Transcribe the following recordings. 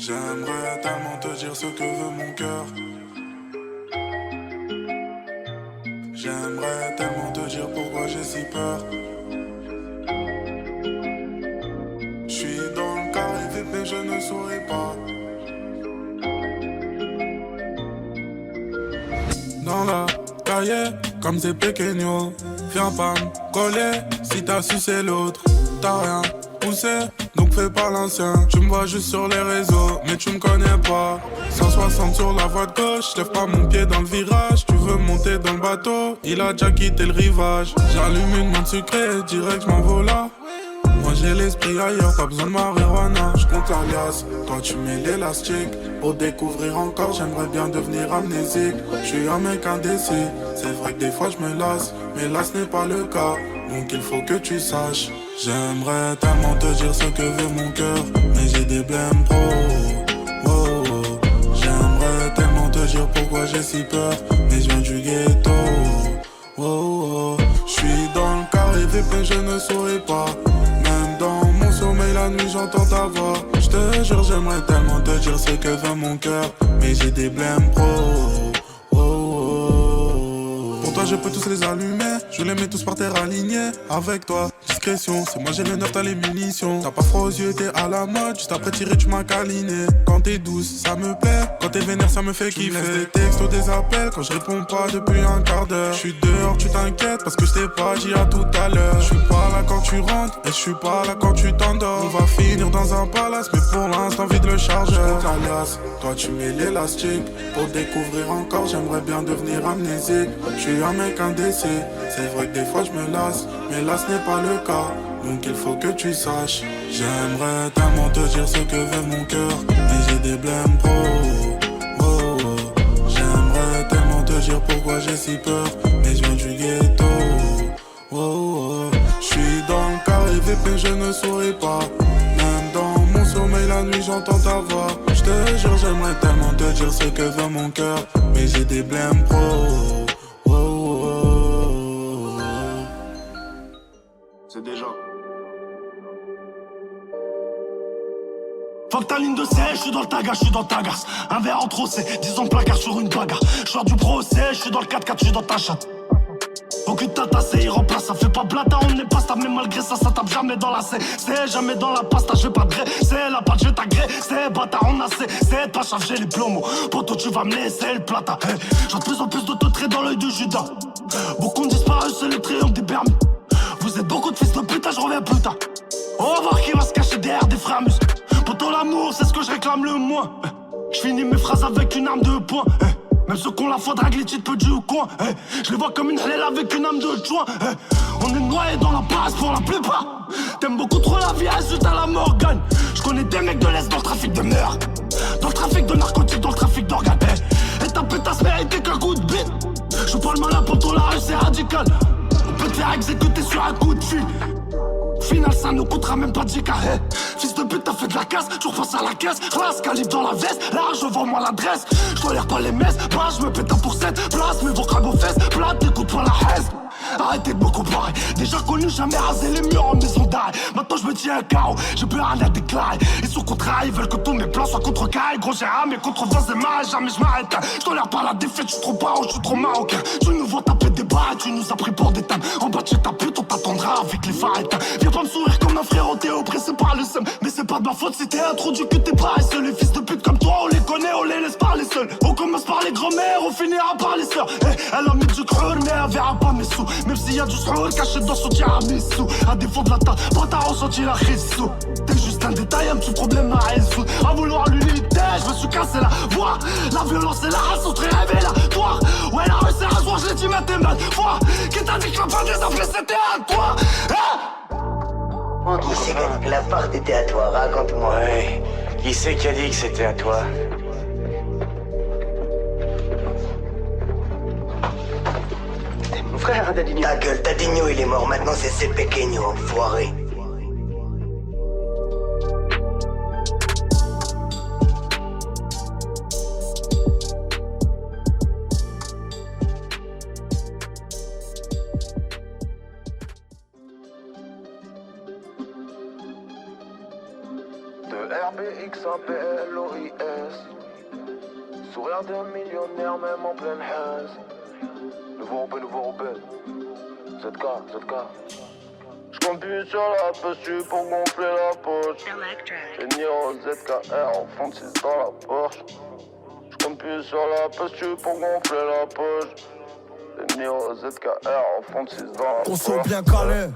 J'aimerais tellement te dire ce que veut mon cœur. J'aimerais tellement te dire pourquoi j'ai si peur. J'suis dans le carré vite mais je ne souris pas. Dans la cahier, comme c'est pequeño. Viens pas me coller si t'as sucé l'autre. T'as rien poussé, donc fais pas l'ancien. Tu me vois juste sur les réseaux, mais tu me connais pas. 160 sur la voie de gauche, lève pas mon pied dans le virage. Tu veux monter dans le bateau, il a déjà quitté le rivage. J'allume une menthe sucrée, direct j'm'envole là. Moi j'ai l'esprit ailleurs, t'as besoin de marijuana. J'compte l'alias, toi tu mets l'élastique. Pour découvrir encore, j'aimerais bien devenir amnésique. J'suis un mec indécis, c'est vrai que des fois j'me lasse. Mais là ce n'est pas le cas, donc il faut que tu saches. J'aimerais tellement te dire ce que veut mon cœur, mais j'ai des blèmes pro. Oh, oh. J'aimerais tellement te dire pourquoi j'ai si peur, mais je viens du ghetto. Oh, oh. J'suis dans le carré vip et je ne souris pas. Même dans mon sommeil la nuit j'entends ta voix. J'te jure j'aimerais tellement te dire ce que veut mon cœur, mais j'ai des blèmes pro. Oh, oh. Pour toi je peux tous les allumer, je les mets tous par terre alignés. Avec toi, discrétion, c'est moi j'ai le neuf, t'as les munitions. T'as pas froid aux yeux, t'es à la mode, juste après tirer tu m'as câliné. Quand t'es douce, ça me plaît, quand t'es vénère ça me fait kiffer. Tu me laisses des textos, des appels, quand je réponds pas depuis un quart d'heure. J'suis dehors, tu t'inquiètes, parce que je t'ai pas dit à tout à l'heure. J'suis pas là quand tu rentres, et j'suis pas là quand tu t'endors. On va finir dans un palace, mais pour l'instant vide le chargeur. Alias, toi tu mets l'élastique, pour découvrir encore j'aimerais bien devenir amnésique. J'suis un mec indécis, c'est vrai que des fois j'me lasse, mais là ce n'est pas le cas, donc il faut que tu saches. J'aimerais tellement te dire ce que veut mon cœur, mais j'ai des blèmes pro. Oh, oh. J'aimerais tellement te dire pourquoi j'ai si peur, mais je viens du ghetto. Oh, oh. J'suis dans le carré vip et je ne souris pas. Même dans mon sommeil la nuit j'entends ta voix. J'te jure j'aimerais tellement te dire ce que veut mon cœur, mais j'ai des blèmes pro. Oh, oh, oh. C'est déjà. Fuck ta ligne de sèche, je suis dans le taga, je suis dans ta garce. Un verre en trop, c'est 10 ans de placard sur une bagarre. Je sors du procès, je suis dans le 4x4, je suis dans ta chatte. Aucune tata, c'est irremplaçable, ça fait pas blata, on n'est pas stable. Mais malgré ça, ça tape jamais dans la c'est jamais dans la pasta, je vais pas de gré. C'est la pâte, je vais t'agréer, c'est bâtard, on a c'est pas chargé les plombs. Poto, tu vas me laisser le plata. Hey, j'ai de plus en plus d'auto-traits dans l'œil de Judas. Beaucoup ont disparu, c'est le triomphe des permis. Vous êtes beaucoup de fils de putain, je reviens plus tard. On va voir qui va se cacher derrière des frères mus. Poto, l'amour, c'est ce que je réclame le moins. Je finis mes phrases avec une arme de poing. Même ceux qu'on la foi drague les titres peu du coin. Je les vois comme une halal avec une âme de joint. On est noyés dans la base pour la plupart. T'aimes beaucoup trop la vie, ajoute à la Morgane. Je connais des mecs de l'Est dans le trafic de meurtre, dans le trafic de narcotiques, dans le trafic d'organes. Et ta pétasse méritait qu'un coup de bite. Je parle malin pour ton la rue, c'est radical. On peut te faire exécuter sur un coup de fil. Final ça nous coûtera même pas 10K. Fils de pute t'as fait de la casse, toujours face à la caisse. Race calibre dans la veste, là je vends moi l'adresse. Je tolère pas les messes, bah je me pète un pour 7. Place mes vos crags aux fesses, plate t'écoutes pas la haise. Arrêtez de me comparer, déjà connu, jamais rasé les murs en maison d'arrêt. Maintenant je me tiens un carreau, j'ai plus rien à déclarer. Ils sont contrats, ils veulent que tous mes plans soient contrecarrés. Gros j'ai mes contredanses des mains, jamais je m'arrête. Je tolère pas la défaite, je suis trop paro, je suis trop marocain. Tu nous vois taper des barres, tu nous as pris pour des tables. En bas de chez ta pute, on t'attendra avec les phares éteints. Viens pas me sourire comme un frérot, t'es oppressé par le seum. Mais c'est pas de ma faute si t'es introduit que t'es paresseux. Les fils de pute comme toi, on les connaît, on les laisse parler seuls. On commence par les grands-mères, on finira par les sœurs. Elle a mis du creux, mais elle verra pas mes sous. Même s'il y a du srour caché dans son tiramisu. À défaut de la tarte, toi t'as ressenti la rissou. T'es juste un détail, un petit problème à résoudre. À vouloir l'unité, je me suis cassé la voix. La violence et la race sont très révélatoire. Ouais la rue c'est rasoir, je l'ai dit mais t'es mal. Foi, qui t'a dit que la fin des après c'était à toi. Qui c'est qui a dit que l'appart était à toi? Raconte-moi. Ouais, qui c'est qui a dit que c'était à toi? Mon frère, Dadinho. Ta gueule, Dadinho il est mort, maintenant c'est Pequeño, enfoiré. RBXAPLOIS. Sourire de millionnaire même en pleine haine. Nouveau Roubaix. ZK. J'compte plus sur la posture pour gonfler la poche. J'ai Niro ZKR en fond de 6 dans la Porsche. J'compte plus sur la posture pour gonfler la poche. J'ai Niro ZKR en fond de 6 dans la Porsche. On sont bien calés.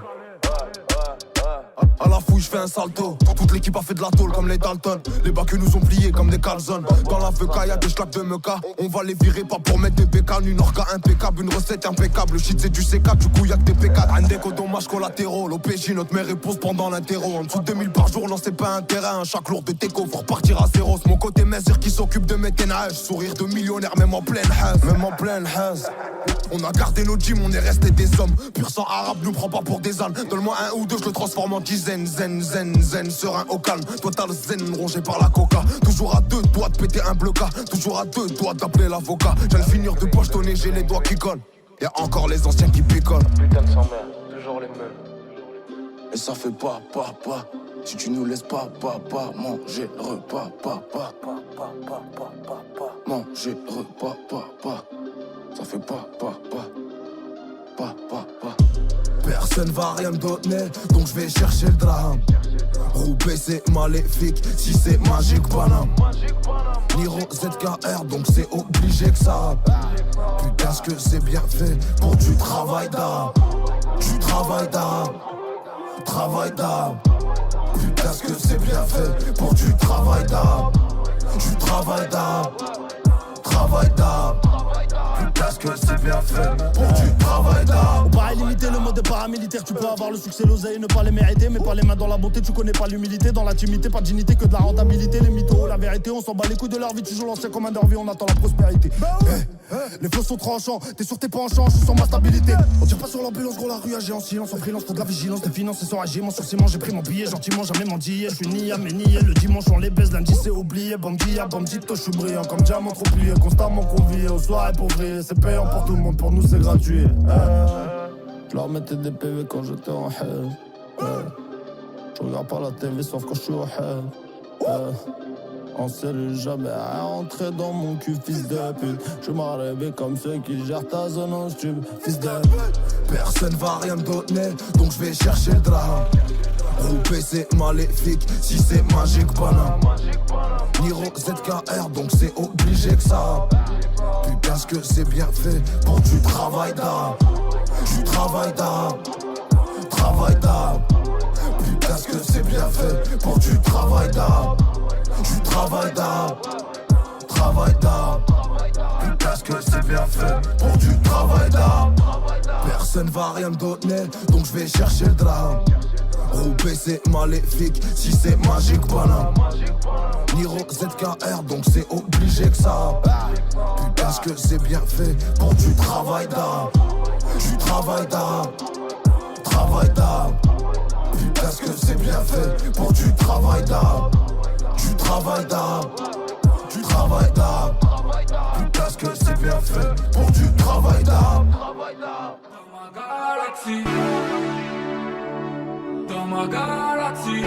À la fouille, je fais un salto. Toute l'équipe a fait de la tôle comme les Dalton. Les bacs nous ont pliés comme des calzones. Dans la VK, y'a des schlacs de meca. On va les virer pas pour mettre des bécanes. Une orga impeccable, une recette impeccable. Le shit c'est du C4, du coup y'a que des P4. Un déco dommages collatéraux. L'OPJ, notre mère repose pendant l'interro. En dessous de 2000 par jour, non c'est pas un terrain. Chaque lourd de déco, faut repartir à zéro. C'est mon côté mesure qui s'occupe de mes ténages. Sourire de millionnaire, même en pleine haze. On a gardé nos gyms, on est resté des hommes. Pur sang arabe, nous prend pas pour des ânes. Donne-moi un ou deux, je le transforme en dizaines. Zen, serein au calme. Toi t'as le zen rongé par la coca. Toujours à deux doigts de péter un bloca. Toujours à deux doigts d'appeler l'avocat. J'viens de finir de pochetonner, j'ai les doigts qui collent. Y'a encore les anciens qui picolent. Putain de sans-mère, toujours les mêmes. Et ça fait pas. Si tu nous laisses pas, manger repas, manger repas, ça fait pas. Personne va rien me donner, donc je vais chercher le drame. Roubaix c'est maléfique, si c'est magique Paname. Niro ZKR, donc c'est obligé que ça. Putain ce que c'est bien fait pour du travail d'âme. Putain ce que c'est bien fait pour du travail d'âme. Putain ce que c'est bien fait pour du travail d'âme. Au pareil limité, le mode est paramilitaire. Tu peux avoir le succès, l'oseille, ne pas les mériter. Mais pas les mains dans la bonté, tu connais pas l'humilité. Dans l'intimité, pas de dignité, que de la rentabilité. Les mythos, la vérité, on s'en bat les couilles de leur vie. Toujours l'ancien commandeur vie, on attend la prospérité. Les flots sont tranchants, t'es sur tes penchants, je sens ma stabilité. On tire pas sur l'ambulance, gros la rue agit en silence. En freelance, faut de la vigilance, des finances et sans régiment. Sur ciment, j'ai pris mon billet, gentiment, jamais mendillé. Je suis nié, mais nié, le dimanche on les baise, lundi c'est oublié. Bandito, je suis brillant comme diamant trop plié. Constamment convié aux soirées pour vriller. C'est payant pour tout le monde, pour nous c'est gratuit. Je leur mettais des PV quand j'étais en haine. Je regarde pas la TV sauf quand je suis au haine. En cellule, jamais à rentrer dans mon cul, fils de pute. Je m'arrêtais comme ceux qui gèrent ta zone en stube, fils de pute. Personne va rien me donner, donc je vais chercher le drame. Roubaix c'est maléfique, si c'est magique Paname. Niro ZKR, donc c'est obligé que ça. Putain ce que c'est bien fait pour du travail d'âme. Putain ce que c'est bien fait pour du travail d'âme. Putain ce que c'est bien fait pour du travail d'âme. Personne va rien me donner, donc je vais chercher le drame. Roubaix c'est maléfique, si c'est magique Paname. Niro ZKR, donc c'est obligé que ça. Putain ce que c'est bien fait pour du travail d'âme. Putain ce que c'est bien fait pour du travail d'âme. Putain ce que c'est bien fait pour du travail d'âme. Dans ma galaxie,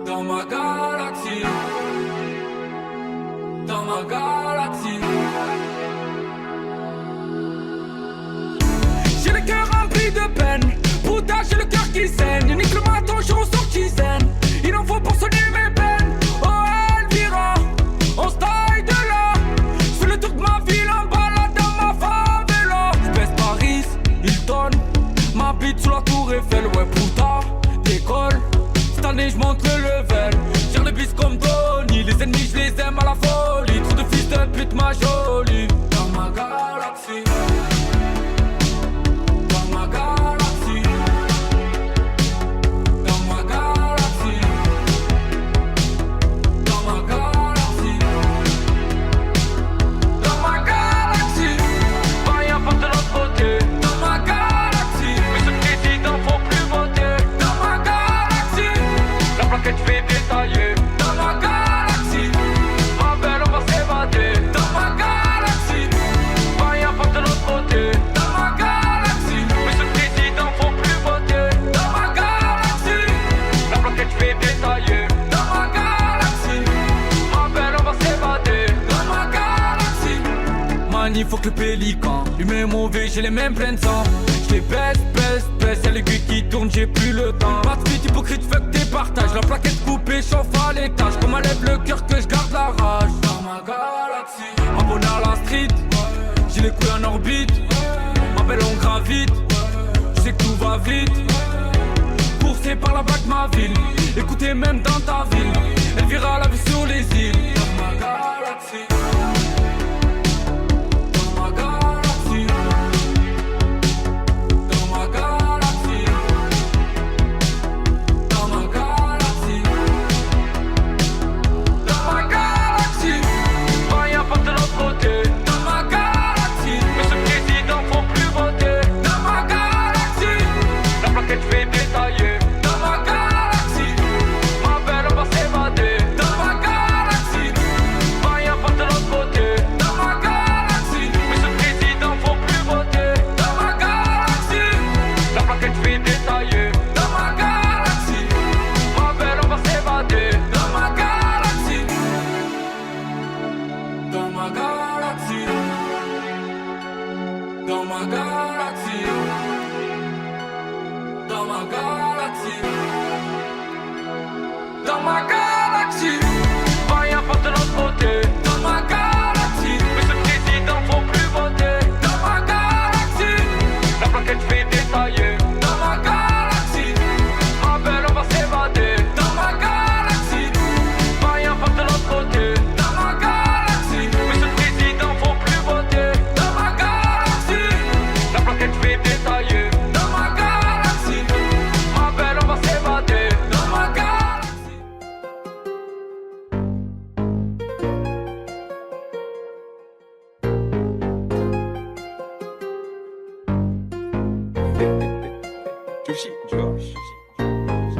dans ma galaxie, dans ma galaxie. J'ai le cœur rempli de peine, putain j'ai le cœur qui saigne. Nique le matin, je ressors zen. Il en faut pour sonner mes peines. Oh Elvira, on se taille de là. Je fais le tour de ma ville en balade dans ma favela. Je baisse Paris, Hilton, m'habite sous la tour Eiffel. Ouais putain, décolle. Cette année je monte le level. Gère le bis comme Tony. Les ennemis je les aime à la folie. Trop de fils de pute ma jolie. Dans ma galaxie, dans ma galaxie, dans ma galaxie, dans ma galaxie, dans ma galaxie. Rien passe de l'autre côté. Dans ma galaxie, mais ce président faut plus voter. ni faut que le pélican. L'humain mauvais, j'ai les mêmes pleins de sang. J'les baisse, y'a l'aiguille qui tourne, j'ai plus le temps. Pas de suite, hypocrite, fuck tes partages. La plaquette coupée, chauffe à l'étage. Comme à lève le cœur que je garde la rage. Dans ma galaxie, abonné à la street, j'ai les couilles en orbite. Ma belle on gravite, je sais que tout va vite. Coursé par la vague ma ville, écoutez même dans ta ville. Elle verra la vie sur les îles. Dans ma galaxie, dans ma galaxie, dans ma galaxie, dans ma galaxie, dans ma galaxie. Rien pas de l'autre côté. Dans ma galaxie, mais ce président faut plus voter. Dans ma galaxie, la plaquette fait détailler. Dans ma galaxie, ma belle on va s'évader. Dans ma galaxie, rien pas de l'autre côté. Dans ma galaxie, mais ce président faut plus voter. Dans ma galaxie, la plaquette fait détailler. Dans ma galaxie, ma belle on va s'évader. Dans ma galaxie, dans ma galaxie, dans ma galaxie, dans ma galaxie, dans ma galaxie, rien pas de l'autre côté. Dans ma galaxie, mais ce président faut plus voter. Dans ma galaxie, la plaquette fait détailler. Dans ma galaxie, ma belle on va s'évader. Dans ma galaxie, rien pas de l'autre côté. Dans ma galaxie, mais ce président faut plus voter. Dans ma galaxie, la plaquette fait détailler. Dans ma galaxie, ma belle on va s'évader. Dans ma galaxie.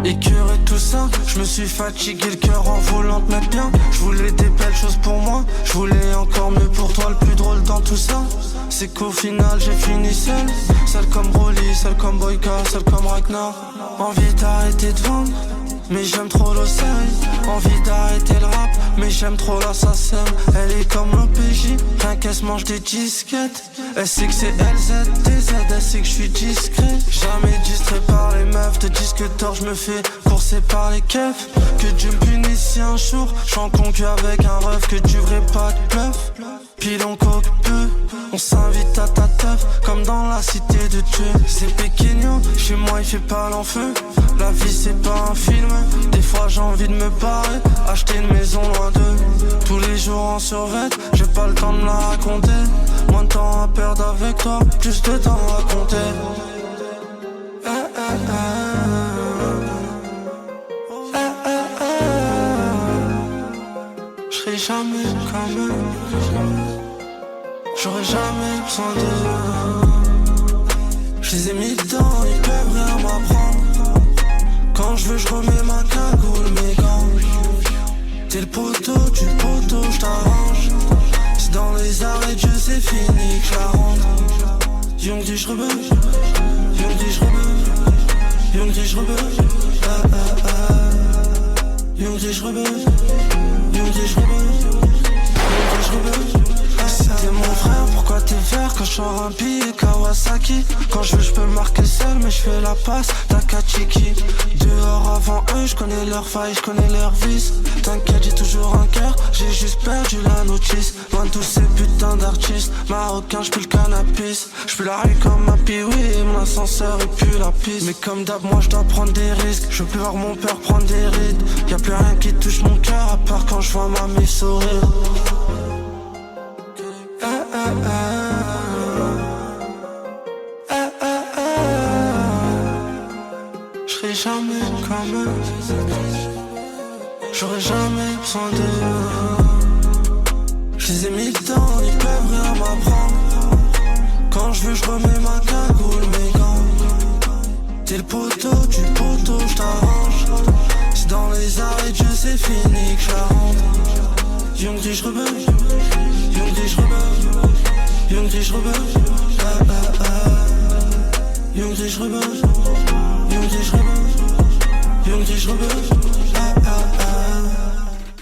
Écœuré tout ça, je me suis fatigué le cœur en volant mais bien. Je voulais des belles choses pour moi, je voulais encore mieux pour toi. Le plus drôle dans tout ça, c'est qu'au final j'ai fini seul. Seul comme Broly, seul comme Boyka, seul comme Ragnar. Envie d'arrêter de vendre, mais j'aime trop l'océan. Envie d'arrêter le rap, mais j'aime trop l'assassin. Elle est comme l'OPJ, rien qu'elle se mange des disquettes. Elle sait que c'est LZTZ, elle sait que je suis discret. Jamais distrait par les meufs de disque d'or, je me fais courser par les keufs. Que Dieu me punisse si un jour je suis en concu avec un ref, que tu vrai pas de bluff. Pile on coque peu, on s'invite à ta teuf, comme dans la cité de Dieu. C'est pequeño, chez moi il fait pas l'enfeu. La vie c'est pas un film, des fois j'ai envie de me barrer, acheter une maison loin d'eux. Tous les jours en survêt, j'ai pas le temps de me la raconter. Moins de temps à perdre avec toi, plus de temps à compter. J'serai jamais comme eux, j'aurais jamais besoin d'eux. J'les ai mis dedans, ils peuvent rien m'apprendre. Quand je veux, je remets ma cagoule, mes gants. T'es le poteau, tu le poteau, j't'arrange. C'est dans les arrêts de jeu, c'est fini que j'la rentre. Young dit j'rebeu, Young dit j'rebeu, Young dit j'rebeu, Young dit j'rebeu, Young dit j'rebeu, Young dit j'rebeu. C'était mon frère, pourquoi t'es vert quand je sors un billet Kawasaki? Quand je veux je peux marquer seul mais je fais la passe Takachiki. Dehors avant eux, je connais leurs failles, je connais leurs vices. T'inquiète j'ai toujours un cœur, j'ai juste perdu la notice. Loin de tous ces putains d'artistes marocains, j'pue le cannabis. J'pue la rue comme un piwi, mon ascenseur et puis la piste. Mais comme d'hab moi j'dois prendre des risques, je veux plus voir mon père prendre des rides. Y'a plus rien qui touche mon cœur à part quand je vois ma mamie sourire. J'serai jamais comme eux, j'aurais jamais besoin d'eux. J'les ai mis dedans, ils peuvent rien m'apprendre. Quand je veux, je remets ma cagoule, mes gants. T'es le poteau, tu le poteau, j't'arrange. C'est dans les arrêts de jeu, c'est fini que j'la rentre. Young dit j'rebeu, Young dit j'rebeu, Young dit j'rebeu, Young dit j'rebeu, Young dit j'rebeu, Young dit j'rebeu.